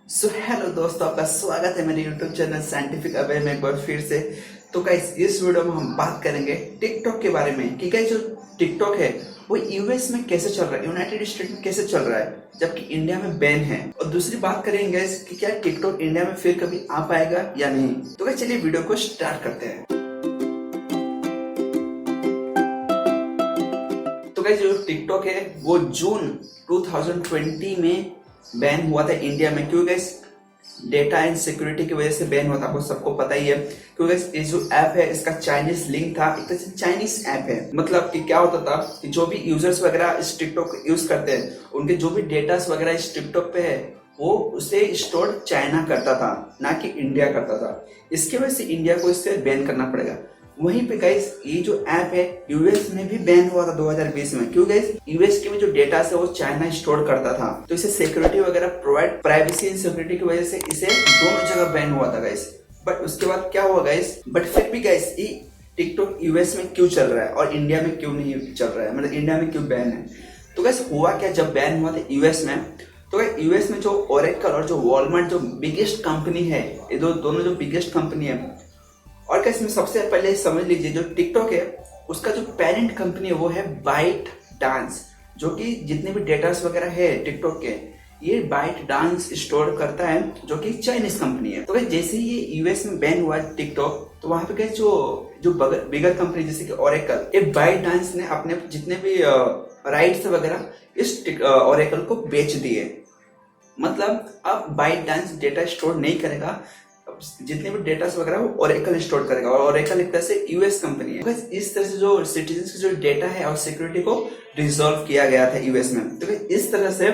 So hello दोस्तों, आपका स्वागत है मेरे यूट्यूब चैनल साइंटिफिक अवे में एक बार फिर से। तो गाइस इस वीडियो में हम बात करेंगे टिकटॉक के बारे में कि गाइस जो टिकटॉक है वो यूएस में कैसे चल रहा है, यूनाइटेड स्टेट में कैसे चल रहा है जबकि इंडिया में बैन है। और दूसरी बात करेंगे गाइस कि क्या टिकटॉक इंडिया में फिर कभी आ पाएगा या नहीं। तो गाइस चलिए वीडियो को स्टार्ट करते हैं। तो गाइस जो टिकटॉक है वो जून 2020 में बैन हुआ था इंडिया में। क्यों गाइस? डेटा एंड सिक्योरिटी की वजह से बैन हुआ था, आपको सबको पता ही है। क्योंकि ये जो ऐप है इसका चाइनीज लिंक था, एक तरह से चाइनीज ऐप है। मतलब कि क्या होता था कि जो भी यूजर्स वगैरह इस टिकटॉक यूज करते हैं उनके जो भी डेटास वगैरह इस टिकटॉक पे है वो उसे स्टोर चाइना करता था, ना कि इंडिया करता था। इसकी वजह से इंडिया को इससे बैन करना पड़ेगा। वहीं पे गाइस ये जो ऐप है यूएस में भी बैन हुआ था 2020 में। क्यों गाइस? यूएस के भी जो डेटा है वो चाइना स्टोर करता था, तो इसे सिक्योरिटी वगैरह प्रोवाइड, प्राइवेसी एंड सिक्योरिटी की वजह से इसे दोनों जगह बैन हुआ था गाइस। बट उसके बाद क्या हुआ गाइस? बट फिर भी गाइस ये टिकटॉक यूएस में क्यों चल रहा है और इंडिया में क्यों नहीं चल रहा है, मतलब इंडिया में क्यों बैन है। तो गाइस हुआ क्या, जब बैन हुआ था यूएस में तो यूएस में जो ओरेकल और जो वॉलमार्ट जो बिगेस्ट कंपनी है, ये दोनों जो बिगेस्ट कंपनी है। और क्या इसमें सबसे पहले समझ लीजिए जो टिकटॉक है उसका जो पेरेंट कंपनी है वो है बाइट डांस, जो कि जितने भी डेटास वगैरह है टिकटॉक के ये बाइट डांस स्टोर करता है, जो कि चाइनीज कंपनी है। तो जैसे ही ये यूएस में बैन हुआ टिकटॉक तो वहां पे जो जो बिगर कंपनी जैसे कि ओरेकल, ये बाइट डांस ने अपने जितने भी राइट्स वगैरह इस ओरेकल को बेच दिए। मतलब अब बाइट डांस डेटा स्टोर नहीं करेगा, जितने भी डेटा वगैरह वो ओरेकल स्टोर करेगा। और ओरेकल एक तरह से यूएस कंपनी है। इस तरह से जो सिटीजन की जो डेटा है और सिक्योरिटी को रिजॉल्व किया गया था यूएस में। तो इस तरह से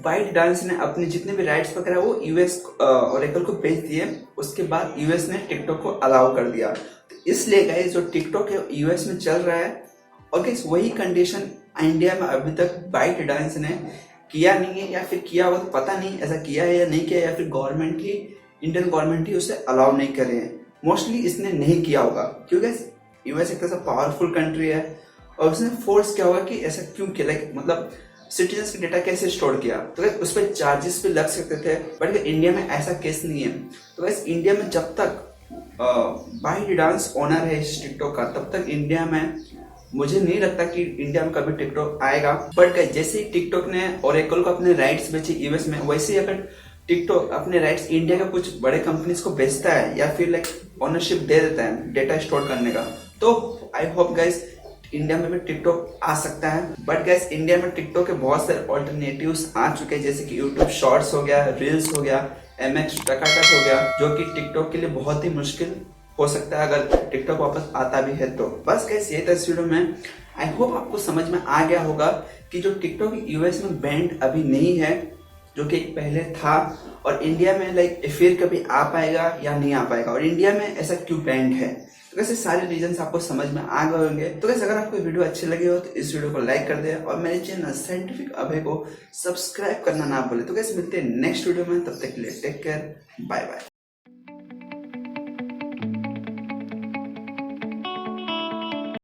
बाइट डांस ने अपने जितने भी राइट्स वगैरह वो यूएस ओरेकल को बेच दिए। उसके बाद यूएस ने टिकटॉक को अलाउ कर दिया। तो इसलिए गाइस जो टिकटॉक है यूएस में चल रहा है। और गाइस वही कंडीशन इंडिया में अभी तक बाइट डांस ने किया नहीं है, या फिर किया हुआ तो पता नहीं ऐसा किया है या नहीं किया, या फिर गवर्नमेंट ही इंडियन गवर्नमेंट ही उसे अलाउ नहीं कर रहे हैं। मोस्टली इसने नहीं किया होगा क्योंकि यूएस एक तरह से पावरफुल कंट्री है और उसने फोर्स किया होगा कि ऐसा क्यों किया, लाइक मतलब सिटीजन का डेटा कैसे स्टोर किया। तो उस पर चार्जेस भी लग सकते थे, बट इंडिया में ऐसा केस नहीं है। तो वैसे इंडिया में जब तक बाइट डांस ओनर है इस टिकटॉक का तब तक इंडिया में मुझे नहीं लगता कि इंडिया में कभी टिकटॉक आएगा। बट जैसे ही टिकटॉक ने ओरेकल को अपने राइट्स बेचे यूएस में, वैसे ही अगर टिकटॉक अपने राइट्स इंडिया का कुछ बड़े कंपनीज को बेचता है या फिर लाइक ओनरशिप दे देता है डेटा स्टोर करने का, तो आई होप गाइस इंडिया में भी टिकटॉक आ सकता है। बट गाइस इंडिया में टिकटॉक के बहुत सारे ऑल्टरनेटिव्स आ चुके हैं, जैसे कि यूट्यूब शॉर्ट्स हो गया, रील्स हो गया, MX टकाटक हो गया, जो कि टिकटॉक के लिए बहुत ही मुश्किल हो सकता है अगर टिकटॉक वापस आता भी है तो। बस गाइस ये था इस वीडियो में। आई होप आपको समझ में आ गया होगा कि जो टिकटॉक यूएस में बैंड अभी नहीं है, जो कि पहले था, और इंडिया में लाइक फिर कभी आ पाएगा या नहीं आ पाएगा, और इंडिया में ऐसा क्यों बैंड है। तो वैसे सारे रीजंस आपको समझ में आ गए होंगे। तो वैसे अगर आपको वीडियो अच्छी लगी हो तो इस वीडियो को लाइक कर दे और मेरे चैनल साइंटिफिक अभय को सब्सक्राइब करना ना भूले। तो वैसे मिलते हैं नेक्स्ट वीडियो में, तब तक के लिए टेक केयर, बाय बाय।